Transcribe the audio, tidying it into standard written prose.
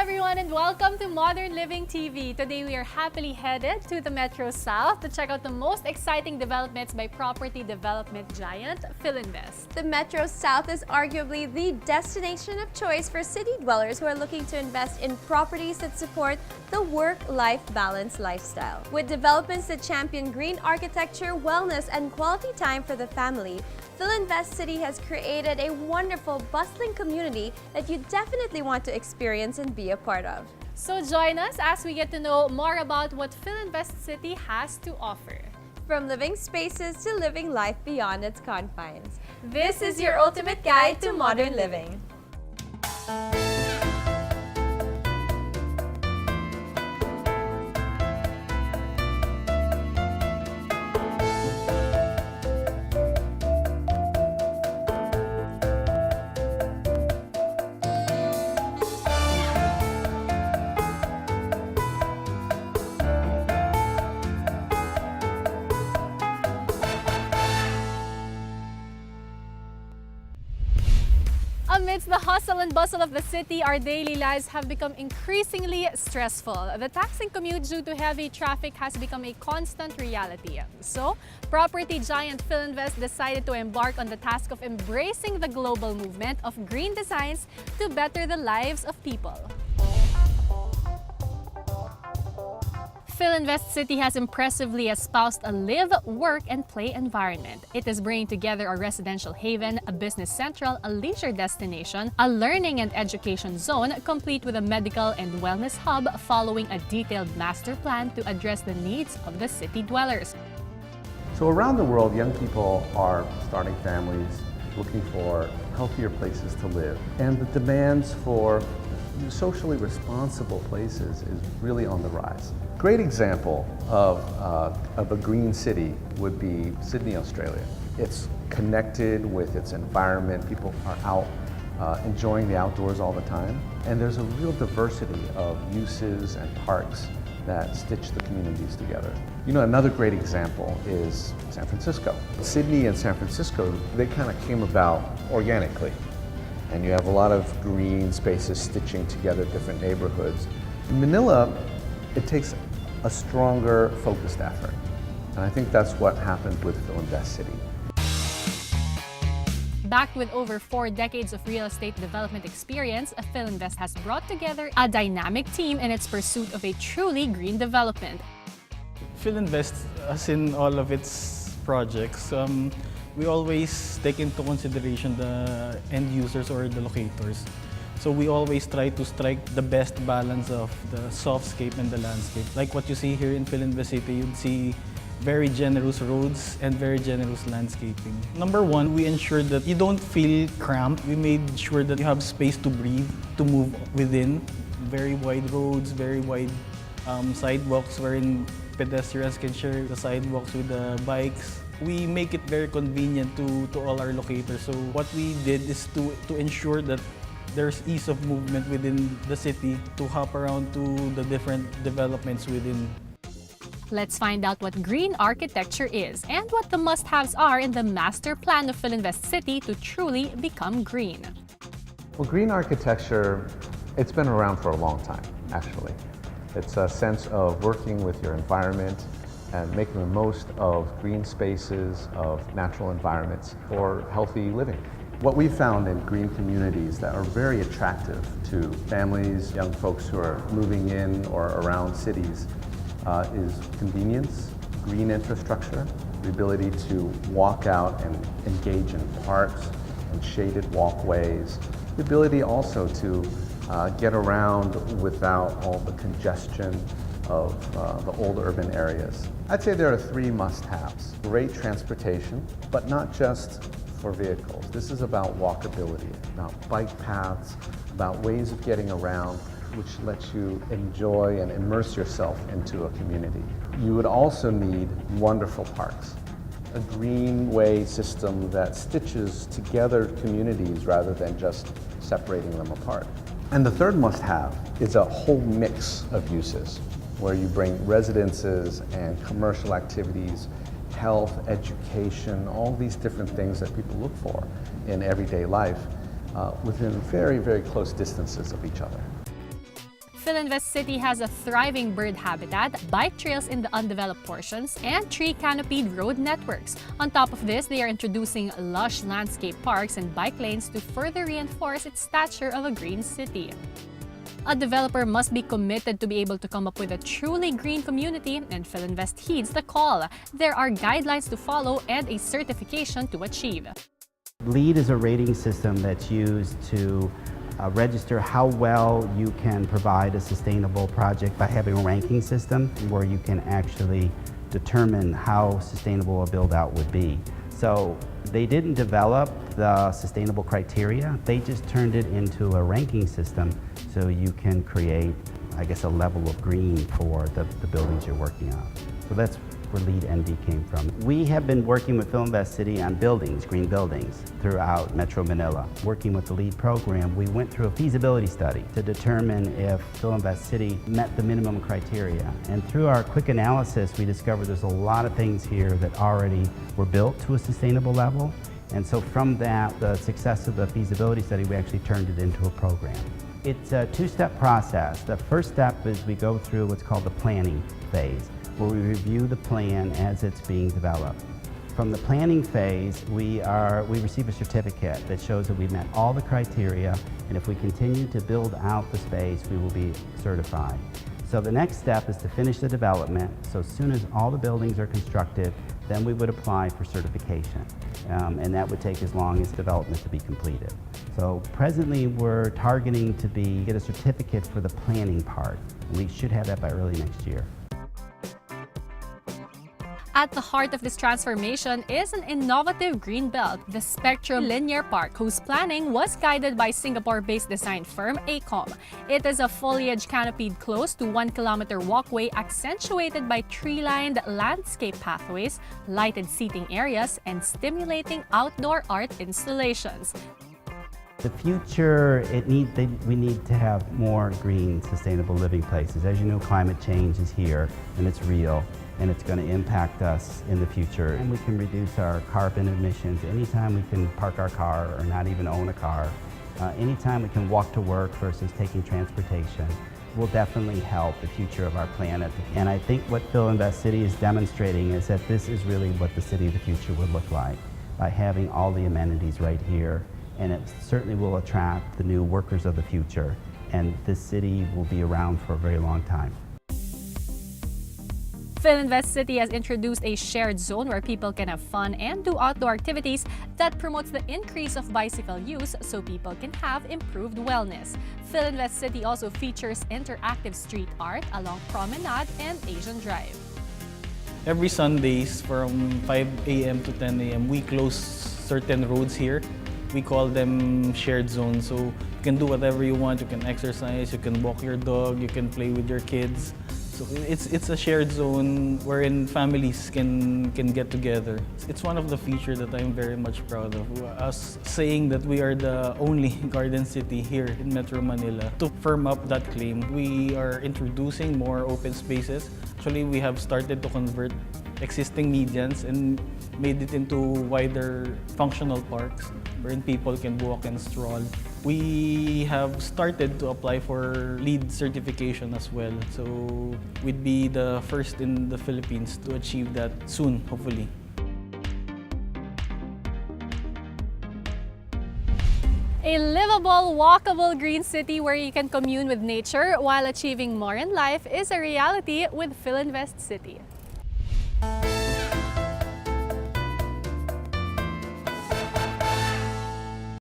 everyone, and welcome to Modern Living TV. Today we are happily headed to the Metro South to check out the most exciting developments by property development giant Filinvest. The Metro South is arguably the destination of choice for city dwellers who are looking to invest in properties that support the work-life balance lifestyle. With developments that champion green architecture, wellness, and quality time for the family, Filinvest City has created a wonderful, bustling community that you definitely want to experience and be a part of. So join us as we get to know more about what Filinvest City has to offer. From living spaces to living life beyond its confines. This is your ultimate guide to modern living. Amidst the hustle and bustle of the city, our daily lives have become increasingly stressful. The taxing commute due to heavy traffic has become a constant reality. So, property giant Filinvest decided to embark on the task of embracing the global movement of green designs to better the lives of people. Filinvest City has impressively espoused a live, work, and play environment. It is bringing together a residential haven, a business central, a leisure destination, a learning and education zone, complete with a medical and wellness hub following a detailed master plan to address the needs of the city dwellers. So around the world, young people are starting families, looking for healthier places to live, and the demands for socially responsible places is really on the rise. Great example of a green city would be Sydney, Australia. It's connected with its environment. People are out enjoying the outdoors all the time. And there's a real diversity of uses and parks that stitch the communities together. You know, another great example is San Francisco. Sydney and San Francisco, they kind of came about organically. And you have a lot of green spaces stitching together different neighborhoods. In Manila, it takes a stronger, focused effort. And I think that's what happened with Filinvest City. Backed with over 4 decades of real estate development experience, Filinvest has brought together a dynamic team in its pursuit of a truly green development. Filinvest, as in all of its projects, we always take into consideration the end users or the locators. So we always try to strike the best balance of the softscape and the landscape. Like what you see here in Filinvest City, you'd see very generous roads and very generous landscaping. Number one, we ensured that you don't feel cramped. We made sure that you have space to breathe, to move within. Very wide roads, very wide sidewalks wherein pedestrians can share the sidewalks with the bikes. We make it very convenient to all our locators. So what we did is to ensure that there's ease of movement within the city to hop around to the different developments within. Let's find out what green architecture is and what the must-haves are in the master plan of Filinvest City to truly become green. Well, green architecture, it's been around for a long time, actually. It's a sense of working with your environment and making the most of green spaces, of natural environments for healthy living. What we found in green communities that are very attractive to families, young folks who are moving in or around cities is convenience, green infrastructure, the ability to walk out and engage in parks and shaded walkways, the ability also to get around without all the congestion of the old urban areas. I'd say there are 3 must-haves. Great transportation, but not just for vehicles. This is about walkability, about bike paths, about ways of getting around, which lets you enjoy and immerse yourself into a community. You would also need wonderful parks, a greenway system that stitches together communities rather than just separating them apart. And the third must-have is a whole mix of uses, where you bring residences and commercial activities, health, education, all these different things that people look for in everyday life within very, very close distances of each other. Filinvest City has a thriving bird habitat, bike trails in the undeveloped portions, and tree-canopied road networks. On top of this, they are introducing lush landscape parks and bike lanes to further reinforce its stature of a green city. A developer must be committed to be able to come up with a truly green community, and Filinvest heeds the call. There are guidelines to follow and a certification to achieve. LEED is a rating system that's used to register how well you can provide a sustainable project by having a ranking system where you can actually determine how sustainable a build-out would be. So they didn't develop the sustainable criteria, they just turned it into a ranking system so you can create, I guess, a level of green for the buildings you're working on. So that's where LEED NB came from. We have been working with Filinvest City on buildings, green buildings, throughout Metro Manila. Working with the LEED program, we went through a feasibility study to determine if Filinvest City met the minimum criteria. And through our quick analysis, we discovered there's a lot of things here that already were built to a sustainable level. And so from that, the success of the feasibility study, we actually turned it into a program. It's a two-step process. The first step is we go through what's called the planning phase, where we review the plan as it's being developed. From the planning phase, we receive a certificate that shows that we've met all the criteria, and if we continue to build out the space, we will be certified. So the next step is to finish the development. So as soon as all the buildings are constructed, then we would apply for certification. And that would take as long as development to be completed. So presently we're targeting to get a certificate for the planning part. We should have that by early next year. At the heart of this transformation is an innovative green belt, the Spectrum Linear Park, whose planning was guided by Singapore-based design firm ACOM. It is a foliage canopied close to 1 kilometer walkway accentuated by tree-lined landscape pathways, lighted seating areas, and stimulating outdoor art installations. The future, we need to have more green, sustainable living places. As you know, climate change is here and it's real, and it's going to impact us in the future. And we can reduce our carbon emissions anytime we can park our car or not even own a car. Anytime we can walk to work versus taking transportation will definitely help the future of our planet. And I think what Filinvest City is demonstrating is that this is really what the city of the future would look like, by having all the amenities right here. And it certainly will attract the new workers of the future, and this city will be around for a very long time. Filinvest City has introduced a shared zone where people can have fun and do outdoor activities that promotes the increase of bicycle use so people can have improved wellness. Filinvest City also features interactive street art along Promenade and Asian Drive. Every Sundays from 5 a.m. to 10 a.m. we close certain roads here. We call them shared zones. So you can do whatever you want. You can exercise, you can walk your dog, you can play with your kids. So it's a shared zone wherein families can get together. It's one of the features that I'm very much proud of. Us saying that we are the only garden city here in Metro Manila. To firm up that claim, we are introducing more open spaces. Actually, we have started to convert existing medians and made it into wider functional parks wherein people can walk and stroll. We have started to apply for LEED certification as well. So we'd be the first in the Philippines to achieve that soon, hopefully. A livable, walkable green city where you can commune with nature while achieving more in life is a reality with Filinvest City.